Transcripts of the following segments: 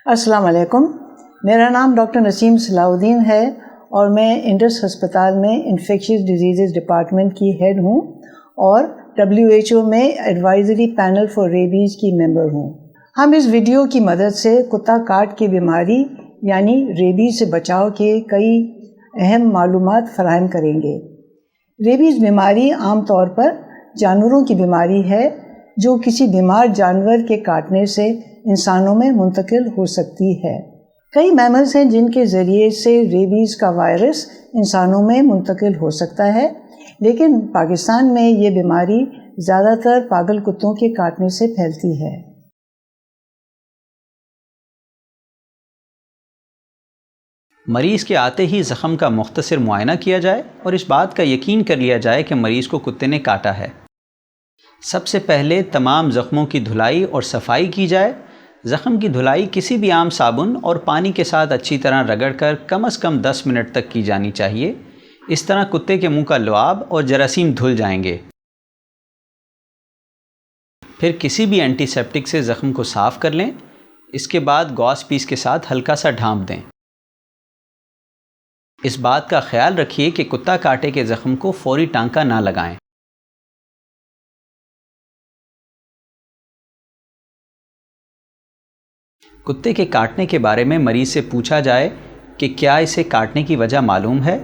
السلام علیکم، میرا نام ڈاکٹر نسیم صلاح الدین ہے اور میں انڈس ہسپتال میں انفیکشس ڈیزیزز ڈپارٹمنٹ کی ہیڈ ہوں اور WHO میں ایڈوائزری پینل فار ریبیز کی ممبر ہوں۔ ہم اس ویڈیو کی مدد سے کتا کاٹ کی بیماری یعنی ریبیز سے بچاؤ کے کئی اہم معلومات فراہم کریں گے۔ ریبیز بیماری عام طور پر جانوروں کی بیماری ہے جو کسی بیمار جانور کے کاٹنے سے انسانوں میں منتقل ہو سکتی ہے۔ کئی میملز ہیں جن کے ذریعے سے ریبیز کا وائرس انسانوں میں منتقل ہو سکتا ہے، لیکن پاکستان میں یہ بیماری زیادہ تر پاگل کتوں کے کاٹنے سے پھیلتی ہے۔ مریض کے آتے ہی زخم کا مختصر معائنہ کیا جائے اور اس بات کا یقین کر لیا جائے کہ مریض کو کتے نے کاٹا ہے۔ سب سے پہلے تمام زخموں کی دھلائی اور صفائی کی جائے۔ زخم کی دھلائی کسی بھی عام صابن اور پانی کے ساتھ اچھی طرح رگڑ کر کم از کم 10 منٹ تک کی جانی چاہیے۔ اس طرح کتے کے منہ کا لعاب اور جراثیم دھل جائیں گے۔ پھر کسی بھی اینٹی سیپٹک سے زخم کو صاف کر لیں۔ اس کے بعد گاز پیس کے ساتھ ہلکا سا ڈھانپ دیں۔ اس بات کا خیال رکھیے کہ کتا کاٹے کے زخم کو فوری ٹانکا نہ لگائیں۔ کتے کے کاٹنے کے بارے میں مریض سے پوچھا جائے کہ کیا اسے کاٹنے کی وجہ معلوم ہے۔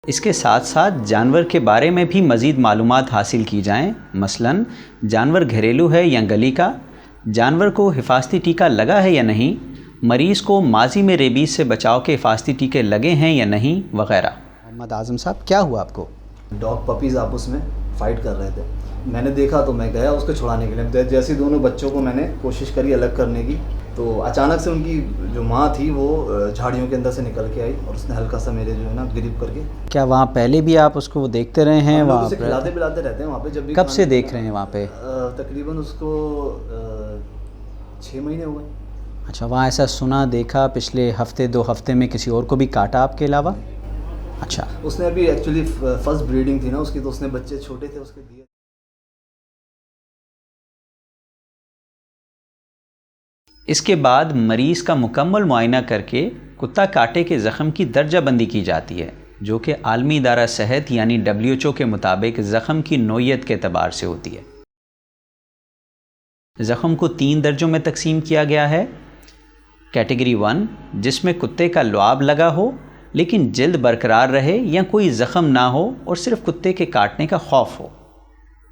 اس کے ساتھ ساتھ جانور کے بارے میں بھی مزید معلومات حاصل کی جائیں، مثلاً جانور گھریلو ہے یا گلی کا، جانور کو حفاظتی ٹیکہ لگا ہے یا نہیں، مریض کو ماضی میں ریبیز سے بچاؤ کے حفاظتی ٹیکے لگے ہیں یا نہیں، وغیرہ۔ محمد اعظم صاحب، کیا ہوا آپ کو؟ ڈاگ پپیز آپس میں فائٹ کر رہے تھے۔ میں نے دیکھا تو میں گیا اس کو چھڑانے کے لیے۔ جیسے دونوں بچوں کو میں نے کوشش کری الگ کرنے کی تو اچانک سے ان کی جو ماں تھی وہ جھاڑیوں کے اندر سے نکل کے آئی اور اس نے ہلکا سا میرے جو ہے نا گریپ کر کے۔ کیا وہاں پہلے بھی آپ اس کو دیکھتے رہے ہیں؟ وہاں اسے کھلاتے پلاتے رہتے ہیں وہاں پہ۔ جب بھی کب سے دیکھ رہے ہیں وہاں پہ؟ تقریباً اس کو 6 مہینے ہو گئے۔ اچھا، وہاں ایسا سنا دیکھا پچھلے ہفتے 2 ہفتے میں کسی اور کو بھی کاٹا آپ کے علاوہ؟ اچھا، اس نے ابھی ایکچولی فرسٹ بریڈنگ تھی نا اس کی، تو اس نے بچے چھوٹے تھے اس کے دیے۔ اس کے بعد مریض کا مکمل معائنہ کر کے کتا کاٹے کے زخم کی درجہ بندی کی جاتی ہے، جو کہ عالمی ادارہ صحت یعنی WHO کے مطابق زخم کی نوعیت کے اعتبار سے ہوتی ہے۔ زخم کو 3 درجوں میں تقسیم کیا گیا ہے۔ کیٹیگری 1 جس میں کتے کا لعاب لگا ہو لیکن جلد برقرار رہے یا کوئی زخم نہ ہو اور صرف کتے کے کاٹنے کا خوف ہو۔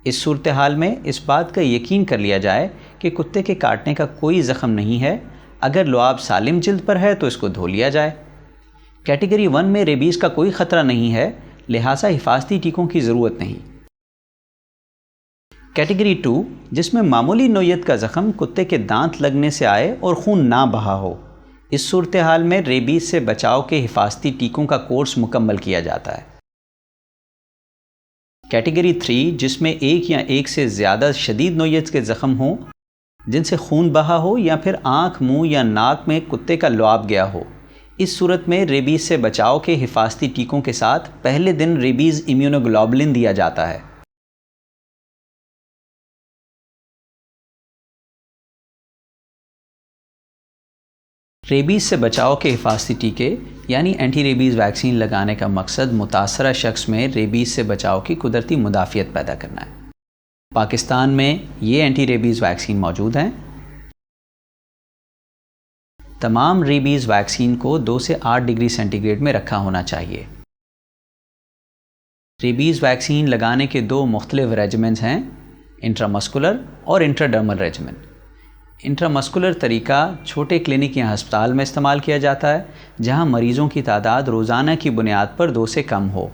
اس صورتحال میں اس بات کا یقین کر لیا جائے کہ کتے کے کاٹنے کا کوئی زخم نہیں ہے۔ اگر لعاب سالم جلد پر ہے تو اس کو دھو لیا جائے۔ کیٹیگری 1 میں ریبیز کا کوئی خطرہ نہیں ہے، لہٰذا حفاظتی ٹیکوں کی ضرورت نہیں۔ کیٹیگری 2 جس میں معمولی نوعیت کا زخم کتے کے دانت لگنے سے آئے اور خون نہ بہا ہو، اس صورتحال میں ریبیز سے بچاؤ کے حفاظتی ٹیکوں کا کورس مکمل کیا جاتا ہے۔ کیٹیگری 3 جس میں ایک یا ایک سے زیادہ شدید نوعیت کے زخم ہوں جن سے خون بہا ہو یا پھر آنکھ، منہ یا ناک میں کتے کا لعاب گیا ہو، اس صورت میں ریبیز سے بچاؤ کے حفاظتی ٹیکوں کے ساتھ پہلے دن ریبیز امیونوگلوبولن دیا جاتا ہے۔ ریبیز سے بچاؤ کے حفاظتی ٹیکے یعنی اینٹی ریبیز ویکسین لگانے کا مقصد متاثرہ شخص میں ریبیز سے بچاؤ کی قدرتی مدافعت پیدا کرنا ہے۔ پاکستان میں یہ اینٹی ریبیز ویکسین موجود ہیں۔ تمام ریبیز ویکسین کو 2 سے 8 ڈگری سینٹی گریڈ میں رکھا ہونا چاہیے۔ ریبیز ویکسین لگانے کے 2 مختلف ریجمنٹس ہیں، انٹرامسکولر اور انٹراڈرمل ریجمن۔ انٹرامسکولر طریقہ چھوٹے کلینک یا ہسپتال میں استعمال کیا جاتا ہے جہاں مریضوں کی تعداد روزانہ کی بنیاد پر 2 سے کم ہو۔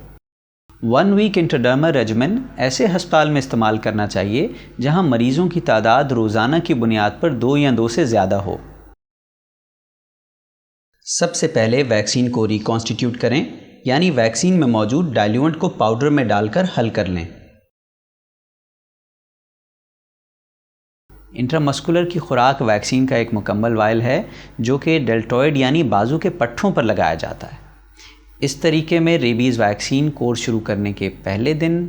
1 ویک انٹراڈرمل ریجمن ایسے ہسپتال میں استعمال کرنا چاہیے جہاں مریضوں کی تعداد روزانہ کی بنیاد پر 2 یا 2 سے زیادہ ہو۔ سب سے پہلے ویکسین کو ریکانسٹیٹیوٹ کریں، یعنی ویکسین میں موجود ڈائلیوئنٹ کو پاؤڈر میں ڈال کر حل کر لیں۔ انٹرامسکولر کی خوراک ویکسین کا ایک مکمل وائل ہے جو کہ ڈیلٹوئڈ یعنی بازو کے پٹھوں پر لگایا جاتا ہے۔ اس طریقے میں ریبیز ویکسین کورس شروع کرنے کے پہلے دن،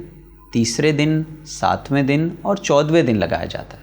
تیسرے دن، 7ویں دن اور 14ویں دن لگایا جاتا ہے۔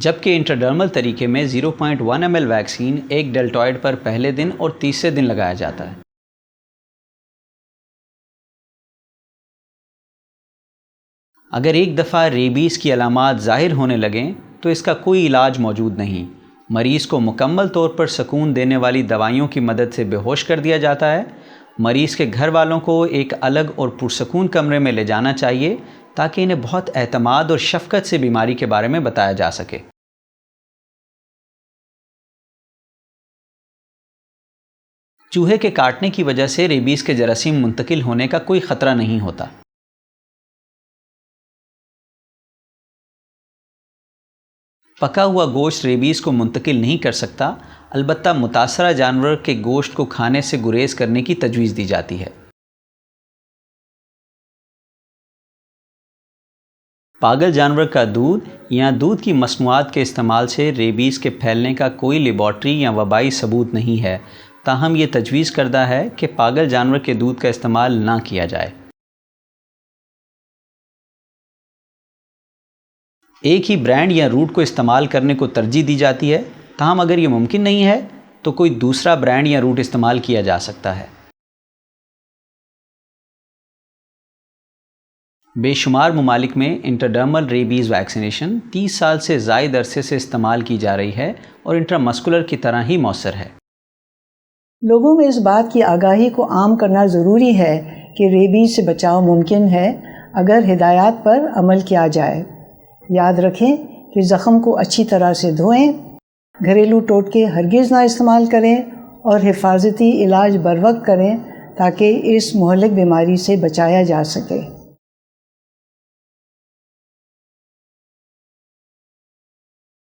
جبکہ انٹراڈرمل طریقے میں 0.1 ml ویکسین ایک ڈیلٹوئڈ پر پہلے دن اور تیسرے دن لگایا جاتا ہے۔ اگر ایک دفعہ ریبیز کی علامات ظاہر ہونے لگیں تو اس کا کوئی علاج موجود نہیں۔ مریض کو مکمل طور پر سکون دینے والی دوائیوں کی مدد سے بے ہوش کر دیا جاتا ہے۔ مریض کے گھر والوں کو ایک الگ اور پرسکون کمرے میں لے جانا چاہیے تاکہ انہیں بہت اعتماد اور شفقت سے بیماری کے بارے میں بتایا جا سکے۔ چوہے کے کاٹنے کی وجہ سے ریبیز کے جراثیم منتقل ہونے کا کوئی خطرہ نہیں ہوتا۔ پکا ہوا گوشت ریبیز کو منتقل نہیں کر سکتا، البتہ متاثرہ جانور کے گوشت کو کھانے سے گریز کرنے کی تجویز دی جاتی ہے۔ پاگل جانور کا دودھ یا دودھ کی مصنوعات کے استعمال سے ریبیز کے پھیلنے کا کوئی لیبارٹری یا وبائی ثبوت نہیں ہے، تاہم یہ تجویز کردہ ہے کہ پاگل جانور کے دودھ کا استعمال نہ کیا جائے۔ ایک ہی برانڈ یا روٹ کو استعمال کرنے کو ترجیح دی جاتی ہے، تاہم اگر یہ ممکن نہیں ہے تو کوئی دوسرا برانڈ یا روٹ استعمال کیا جا سکتا ہے۔ بے شمار ممالک میں انٹراڈرمل ریبیز ویکسینیشن 30 سال سے زائد عرصے سے استعمال کی جا رہی ہے اور انٹرامسکولر کی طرح ہی مؤثر ہے۔ لوگوں میں اس بات کی آگاہی کو عام کرنا ضروری ہے کہ ریبیز سے بچاؤ ممکن ہے اگر ہدایات پر عمل کیا جائے۔ یاد رکھیں کہ زخم کو اچھی طرح سے دھوئیں، گھریلو ٹوٹکے ہرگز نہ استعمال کریں اور حفاظتی علاج بروقت کریں تاکہ اس مہلک بیماری سے بچایا جا سکے۔